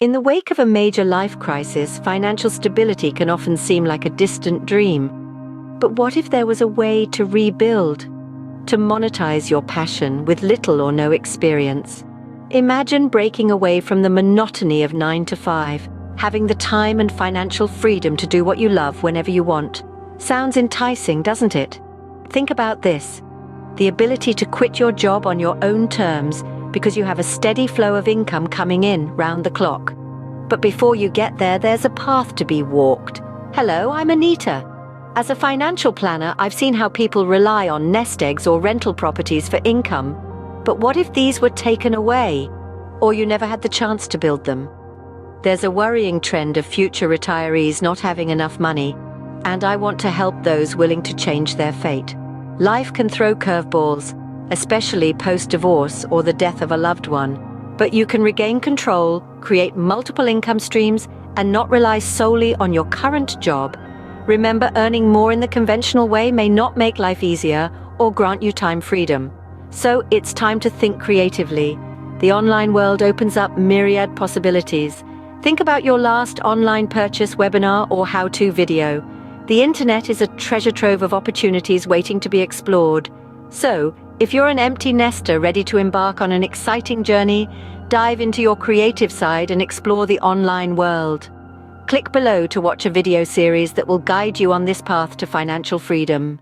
In the wake of a major life crisis, financial stability can often seem like a distant dream. But what if there was a way to rebuild, to monetize your passion with little or no experience? Imagine breaking away from the monotony of 9 to 5, having the time and financial freedom to do what you love whenever you want. Sounds enticing, doesn't it? Think about this: the ability to quit your job on your own terms because you have a steady flow of income coming in round the clock. But before you get there, there's a path to be walked. Hello, I'm Anita. As a financial planner, I've seen how people rely on nest eggs or rental properties for income. But what if these were taken away, or you never had the chance to build them? There's a worrying trend of future retirees not having enough money, and I want to help those willing to change their fate. Life can throw curveballs, especially post-divorce or the death of a loved one. But you can regain control, create multiple income streams, and not rely solely on your current job. Remember, earning more in the conventional way may not make life easier or grant you time freedom. So it's time to think creatively. The online world opens up myriad possibilities. Think about your last online purchase, webinar, or how-to video. The internet is a treasure trove of opportunities waiting to be explored. So, if you're an empty nester ready to embark on an exciting journey, dive into your creative side and explore the online world. Click below to watch a video series that will guide you on this path to financial freedom.